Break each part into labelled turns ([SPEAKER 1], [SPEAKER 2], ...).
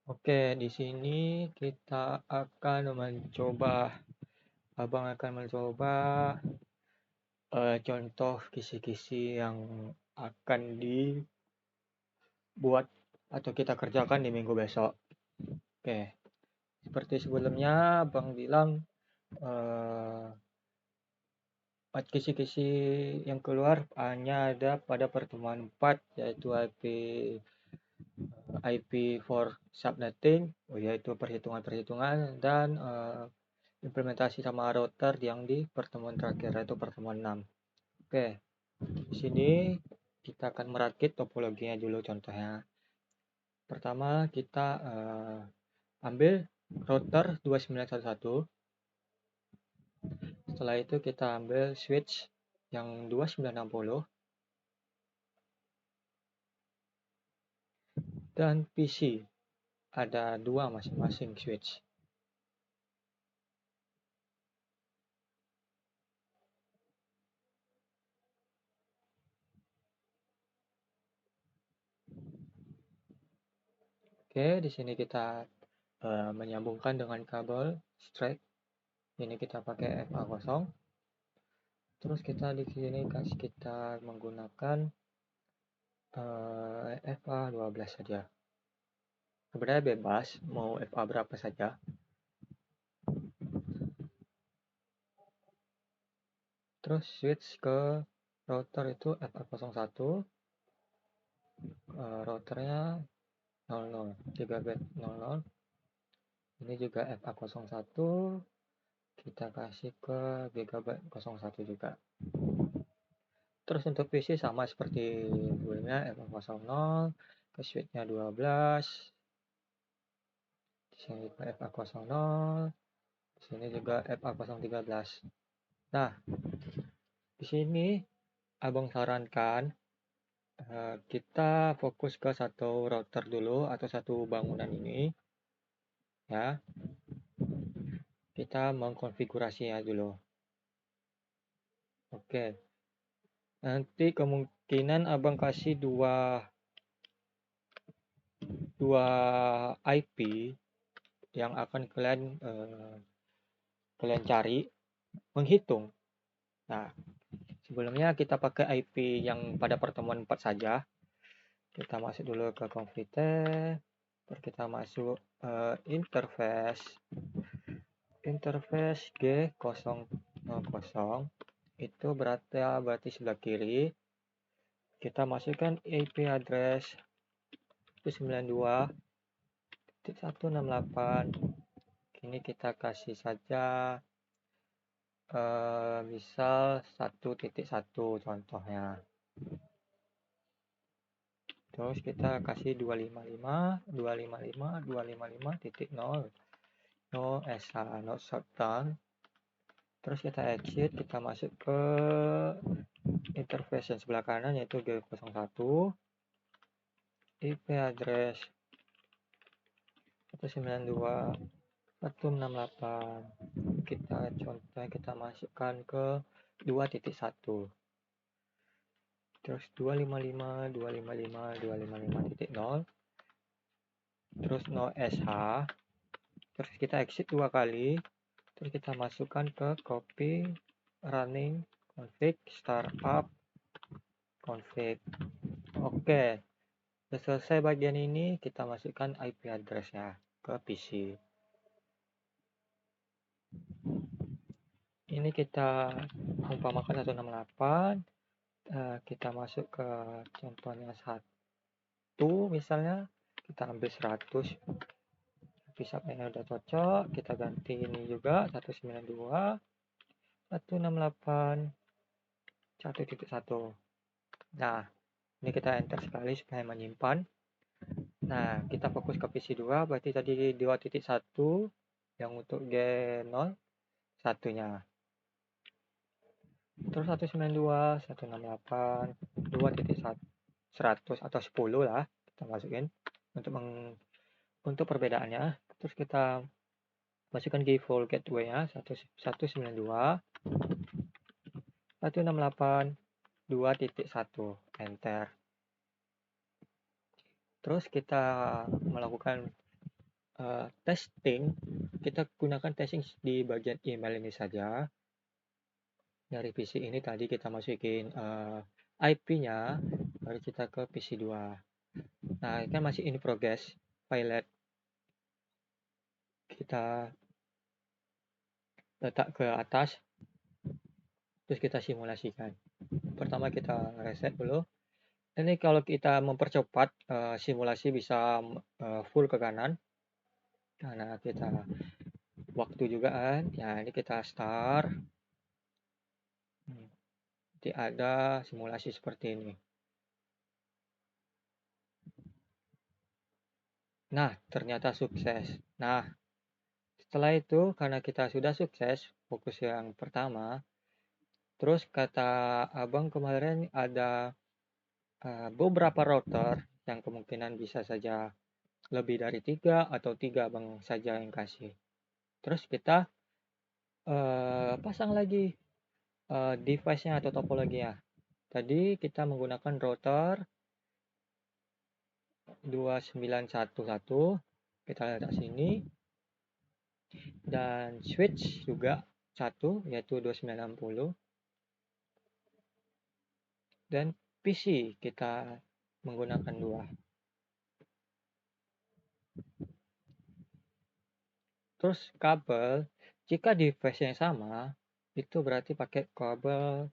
[SPEAKER 1] Oke, di sini kita akan mencoba, Abang akan mencoba contoh kisi-kisi yang akan dibuat atau kita kerjakan di minggu besok. Oke, seperti sebelumnya Abang bilang eh, kisi-kisi yang keluar hanya ada pada pertemuan 4, yaitu IP for subnetting, yaitu perhitungan-perhitungan, dan implementasi sama router yang di pertemuan terakhir, yaitu pertemuan 6. Oke, di sini kita akan merakit topologinya dulu contohnya. Pertama kita ambil router 2911. Setelah itu kita ambil switch yang 2960 dan PC. Ada dua masing-masing switch. Oke, di sini kita menyambungkan dengan kabel straight. Ini kita pakai FA0. Terus kita di sini kita menggunakan FA12 saja. Sebenarnya bebas mau FA berapa saja. Terus switch ke router itu FA01. Routernya 00, gigabit 00. Ini juga FA01. Kita kasih ke gigabit 01 juga. Terus untuk PC sama seperti sebelumnya, FA00 ke switchnya 12. Di sini juga FA00, di sini juga FA013. Nah, di sini Abang sarankan kita fokus ke satu router dulu atau satu bangunan ini, ya. Kita mengkonfigurasinya dulu. Oke. Nanti kemungkinan Abang kasih dua IP yang akan kalian cari menghitung. Nah, sebelumnya kita pakai IP yang pada pertemuan 4 saja. Kita masuk dulu ke config, terus kita masuk interface G000, itu berarti sebelah kiri. Kita masukkan IP address 192.168. Ini kita kasih saja misal 1.1 contohnya. Terus kita kasih 255.255.255.0 no SH, no shutdown. Terus kita exit, kita masuk ke interface yang sebelah kanan yaitu G01, IP address 192.168. Kita masukkan ke 2.1. Terus 255.255.255.0. Terus no SH. Terus kita exit 2 kali. Terus kita masukkan ke copy running config startup config. Oke. Sudah selesai bagian ini, kita masukkan IP address-nya ke PC. Ini kita umpamakan 168. Kita masuk ke contohnya 1 misalnya. Kita ambil 100. Bisa ini udah cocok. Kita ganti ini juga 192.168.1.1. Nah, ini kita enter sekali supaya menyimpan. Nah, kita fokus ke PC 2, berarti tadi 2.1 yang untuk G0 satunya. Terus 192.168.2.100 atau 10 lah kita masukin untuk perbedaannya. Terus kita masukkan default gateway-nya 192.168.2.1, enter. Terus kita melakukan testing, kita gunakan testing di bagian email ini saja. Dari PC ini tadi kita masukin IP-nya, baru kita ke PC 2. Nah, kan masih in progress, pilot. Kita letak ke atas, terus kita simulasikan. Pertama kita reset dulu. Ini kalau kita mempercepat simulasi bisa full ke kanan, karena kita waktu juga kan. Ya, ini kita start. Nanti ada simulasi seperti ini. Nah, ternyata sukses. Nah, setelah itu karena kita sudah sukses, fokus yang pertama, terus kata abang kemarin ada beberapa router yang kemungkinan bisa saja lebih dari 3 atau 3 abang saja yang kasih. Terus kita pasang lagi device-nya atau topologinya. Tadi kita menggunakan router 2911, kita letak sini, dan switch juga satu yaitu 2960, dan PC kita menggunakan 2. Terus kabel, jika device yang sama itu berarti pakai kabel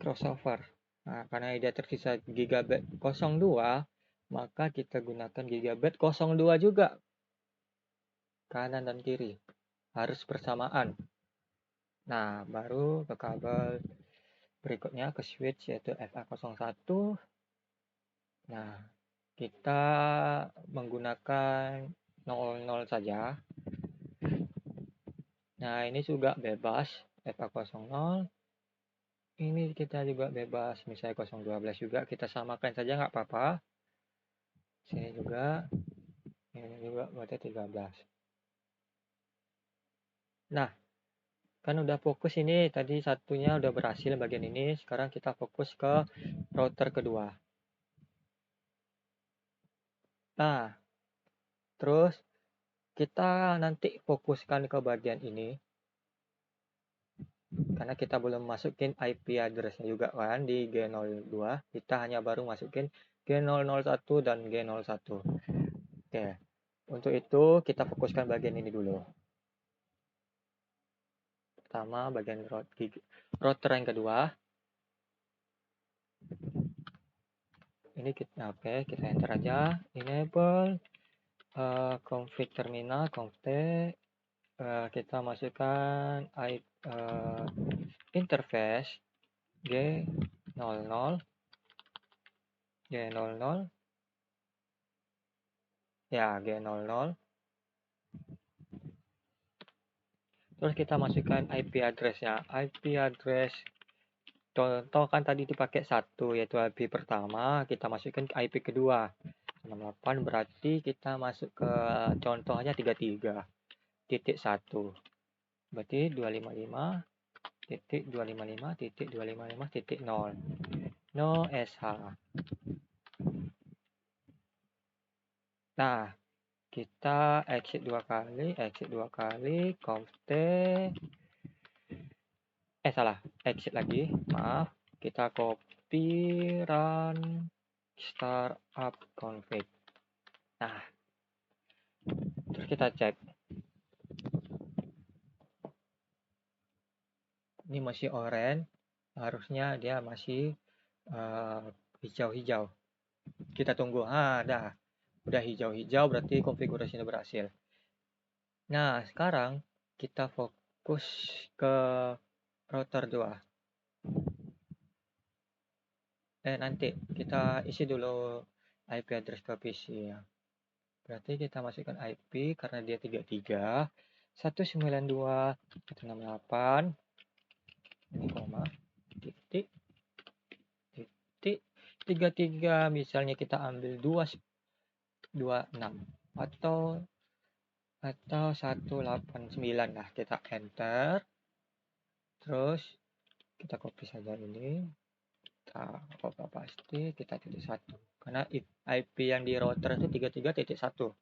[SPEAKER 1] crossover. Nah, karena dia tersisa gigabit 02, maka kita gunakan gigabit 02 juga, kanan dan kiri harus bersamaan. Nah, baru ke kabel berikutnya ke switch yaitu FA01. Nah, kita menggunakan 00 saja. Nah, ini juga bebas FA00. Ini kita juga bebas, misalnya 012 juga kita samakan saja nggak apa-apa. Sini juga, ini juga berarti 13. Nah, kan udah fokus ini, tadi satunya udah berhasil bagian ini, sekarang kita fokus ke router kedua. Nah, terus kita nanti fokuskan ke bagian ini, karena kita belum masukin IP address-nya juga kan di G02, kita hanya baru masukin G001 dan G01. Oke, untuk itu kita fokuskan bagian ini dulu. Pertama bagian router yang kedua. Ini kita kita enter aja, enable config terminal, config, kita masukkan interface G00, ya G00. Terus kita masukkan IP address-nya. IP address contoh kan tadi dipakai 1 yaitu IP pertama, kita masukkan ke IP kedua. 68 berarti kita masuk ke contohnya 33.1. Berarti 255.255.255.0. No SH. Nah, kita exit 2 kali, config, salah, exit lagi, maaf. Kita copy, run, startup config. Nah, terus kita cek. Ini masih orange, harusnya dia masih hijau-hijau. Kita tunggu. Dah. Udah hijau-hijau berarti konfigurasinya berhasil. Nah, sekarang kita fokus ke router 2. Nanti kita isi dulu IP address ke PC ya. Berarti kita masukkan IP karena dia 33 192.168 ini koma titik 33, misalnya kita ambil 226 atau 189 lah, kita enter. Terus kita copy saja ini, kita copy pasti, kita titik 1 karena IP yang di router itu 33.1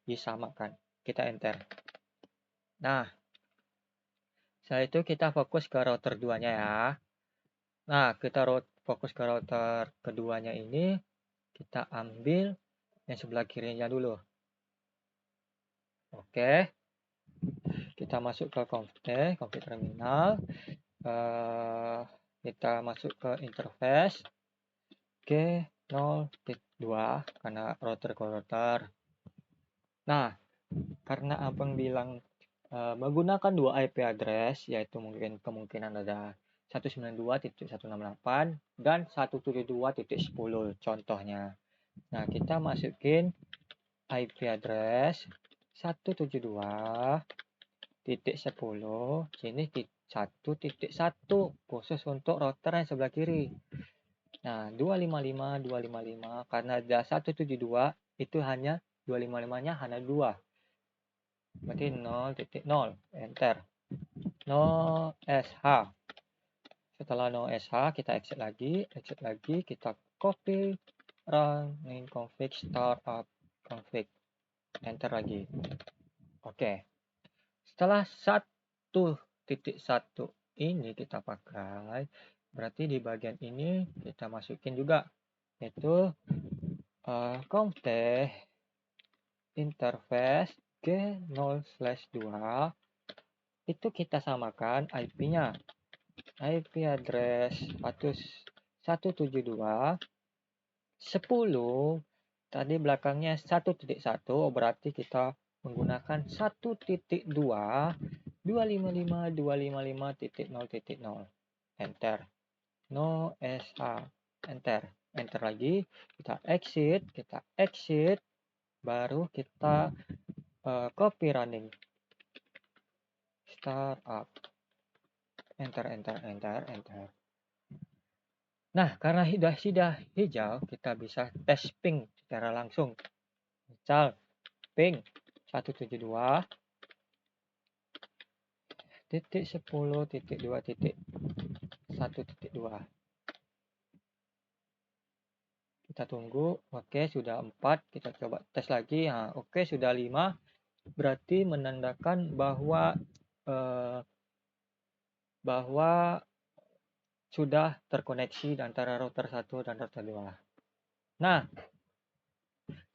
[SPEAKER 1] disamakan. kita enter. Nah, setelah itu kita fokus ke router 2-nya ya. Nah, kita fokus ke router keduanya ini, kita ambil yang sebelah kirinya dulu. Oke, kita masuk ke config terminal. Kita masuk ke interface G0.2 karena router ke router. Nah, karena abang bilang menggunakan 2 IP address, yaitu mungkin kemungkinan ada 192.168 dan 172.10 contohnya. Nah, kita masukin IP address 172.10 sini 1.1 khusus untuk router yang sebelah kiri. Nah, 255 karena ada 172 itu hanya 255-nya hanya 2. Berarti 0.0 enter. No sh. Setelah no sh kita exit lagi, kita copy running config startup config, enter lagi. Oke, setelah 1.1 ini kita pakai, berarti di bagian ini kita masukin juga, yaitu config interface G0/2 itu kita samakan IP-nya. IP address 172.10 tadi belakangnya 1.1 berarti kita menggunakan 1.2 255.255.0.0 enter. No sh enter. Enter lagi, kita exit, baru kita copy running startup, enter. Nah, karena sudah hijau, kita bisa tes ping secara langsung. Misal ping 172.10.2.1.2. Kita tunggu. Oke, sudah 4. Kita coba tes lagi. Nah, oke, sudah 5. Berarti menandakan bahwa sudah terkoneksi antara router 1 dan router 2. Nah,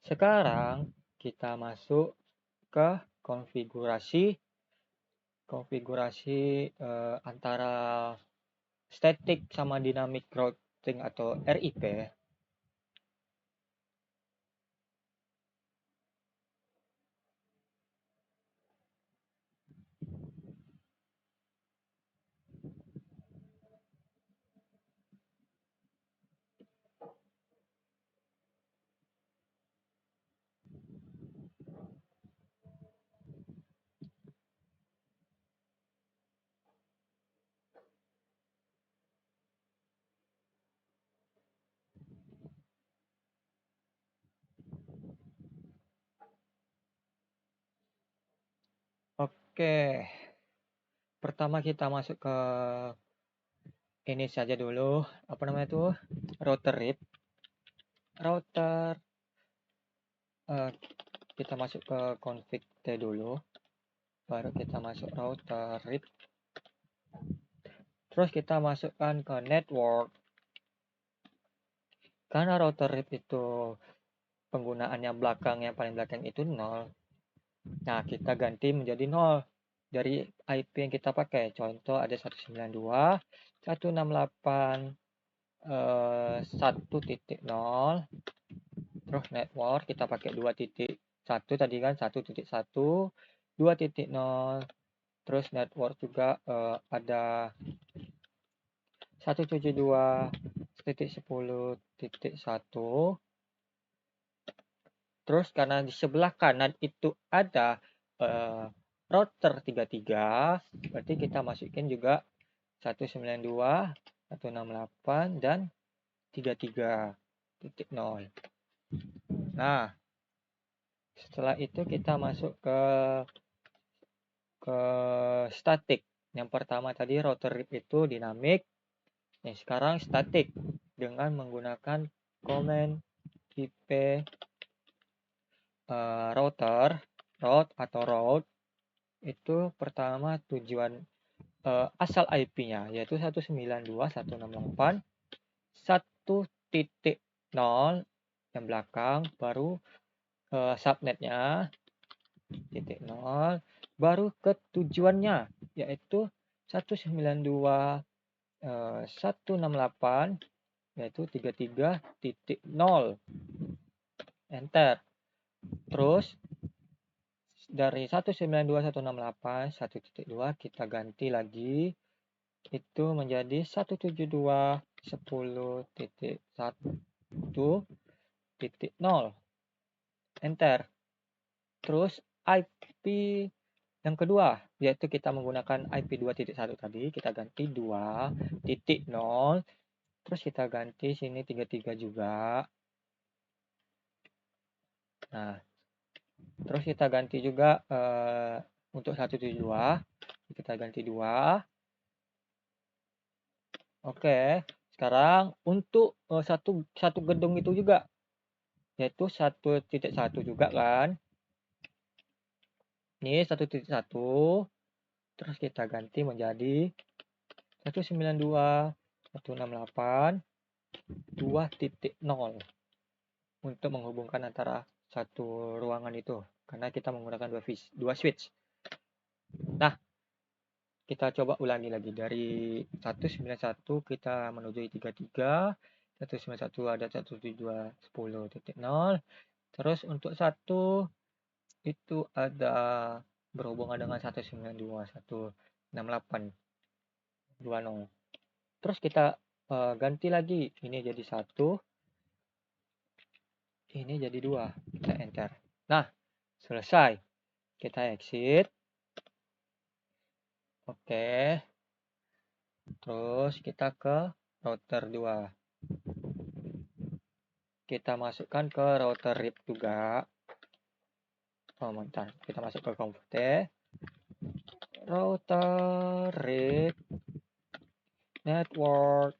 [SPEAKER 1] sekarang kita masuk ke konfigurasi antara static sama dynamic routing atau RIP. Oke, pertama kita masuk ke ini saja dulu, apa namanya tuh, router RIP. Kita masuk ke config T dulu, baru kita masuk router RIP, terus kita masukkan ke network. Karena router RIP itu penggunaannya yang paling belakang itu 0, nah kita ganti menjadi 0 dari IP yang kita pakai. Contoh ada 192.168.1.0, terus network kita pakai 2.1 tadi kan, 1.1 2.0, terus network juga ada 172.10.1. Terus karena di sebelah kanan itu ada router 33, berarti kita masukin juga 192, 168 dan 33.0. Nah, setelah itu kita masuk ke static. Yang pertama tadi router RIP itu dinamik. Yang sekarang static dengan menggunakan command IP router route atau route itu pertama tujuan asal IP-nya yaitu 192.168.1.0 yang belakang, baru subnetnya titik 0, baru ke tujuannya yaitu 192.168 yaitu 33.0, enter. Terus dari 192.168.1.2 kita ganti lagi itu menjadi 172.10.1.0, enter. Terus IP yang kedua yaitu kita menggunakan IP 2.1 tadi, kita ganti 2.0, terus kita ganti sini 33 juga. Nah, terus kita ganti juga untuk 172 kita ganti 2. Oke, sekarang untuk satu gedung itu juga yaitu 1.1 juga kan. Ini 1.1, terus kita ganti menjadi 192.168.2.0 untuk menghubungkan antara satu ruangan itu karena kita menggunakan dua switch. Nah, kita coba ulangi lagi dari 191 kita menuju 33, 191 ada 172.10.0. Terus untuk satu itu ada berhubungan dengan 192.168.20. Terus kita ganti lagi, ini jadi 1, ini jadi 2, kita enter. Nah, selesai. Kita exit. Oke. Terus kita ke router 2. Kita masukkan ke router RIP juga. Oh, bentar. Kita masuk ke komputer. Router RIP network.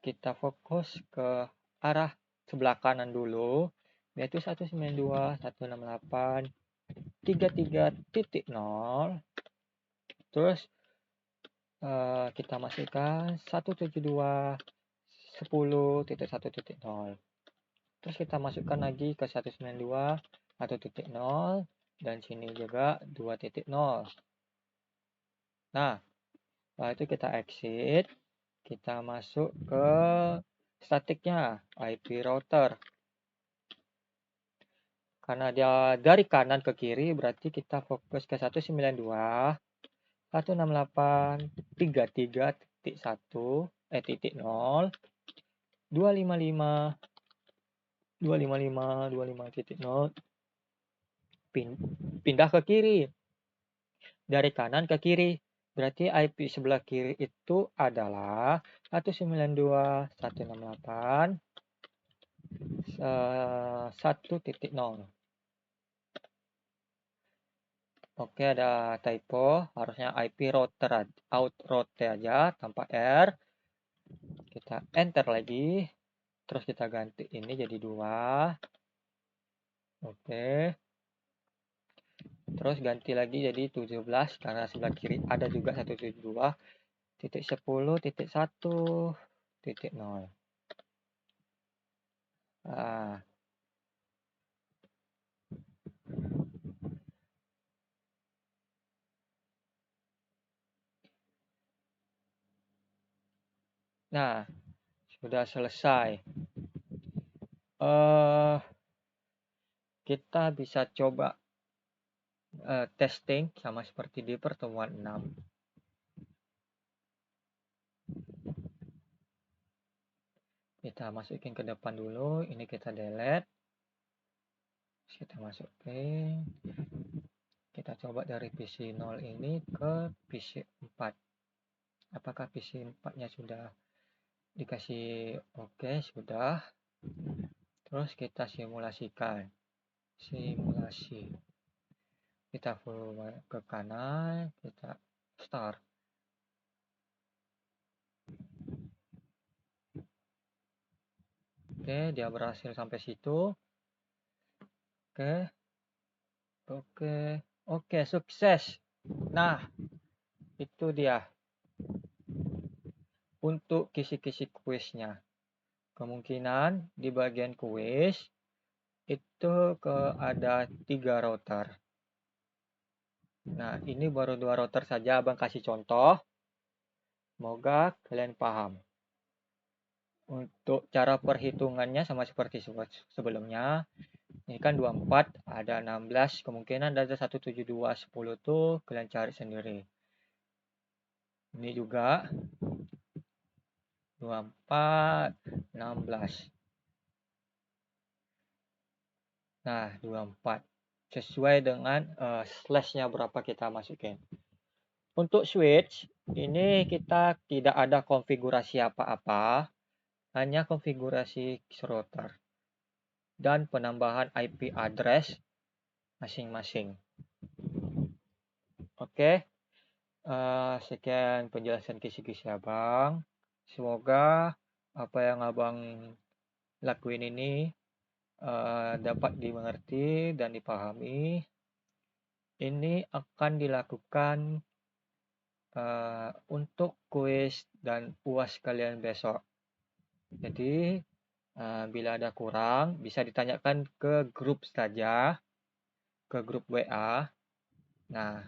[SPEAKER 1] Kita fokus ke arah sebelah kanan dulu, yaitu 192.168.33.0. Terus kita masukkan 172.10.1.0. Terus kita masukkan lagi ke 192.1.0 dan sini juga 2.0. Nah, setelah itu kita exit, kita masuk ke statiknya IP router. Karena dia dari kanan ke kiri berarti kita fokus ke 192.168.33.1 255.255.255.0 pindah ke kiri. Dari kanan ke kiri. Berarti IP sebelah kiri itu adalah 192.168.1.0. Oke, ada typo, harusnya IP router out router aja tanpa R. Kita enter lagi. Terus kita ganti ini jadi 2. Oke. Terus ganti lagi jadi 17 karena sebelah kiri ada juga 172.10.1.0. Nah, sudah selesai. Kita bisa coba testing sama seperti di pertemuan 6. Kita masukin ke depan dulu, ini kita delete. Kita masukin. Kita coba dari PC 0 ini ke PC 4. Apakah PC 4-nya sudah dikasih oke, sudah. Terus kita simulasikan. Simulasi. Kita full ke kanan, kita start. Oke, dia berhasil sampai situ. Oke. Oke, oke, sukses. Nah, itu dia untuk kisi-kisi kuisnya. Kemungkinan di bagian kuis itu ada 3 router. Nah, ini baru 2 router saja Abang kasih contoh. Semoga kalian paham. Untuk cara perhitungannya sama seperti sebelumnya. Ini kan 24, ada 16, kemungkinan ada 1, 7, 2, 10 tuh kalian cari sendiri. Ini juga 24, 16. Nah, 24. Sesuai dengan slashnya berapa kita masukin. Untuk switch, ini kita tidak ada konfigurasi apa-apa, hanya konfigurasi router dan penambahan IP address masing-masing. Oke, sekian penjelasan kisi-kisi Abang. Semoga apa yang Abang lakuin ini dapat dimengerti dan dipahami. Ini akan dilakukan untuk kuis dan UAS kalian besok. Jadi bila ada kurang bisa ditanyakan ke grup saja, ke grup WA. Nah,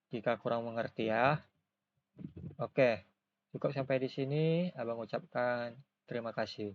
[SPEAKER 1] jika kurang mengerti ya. Oke, cukup sampai di sini. Abang ucapkan terima kasih.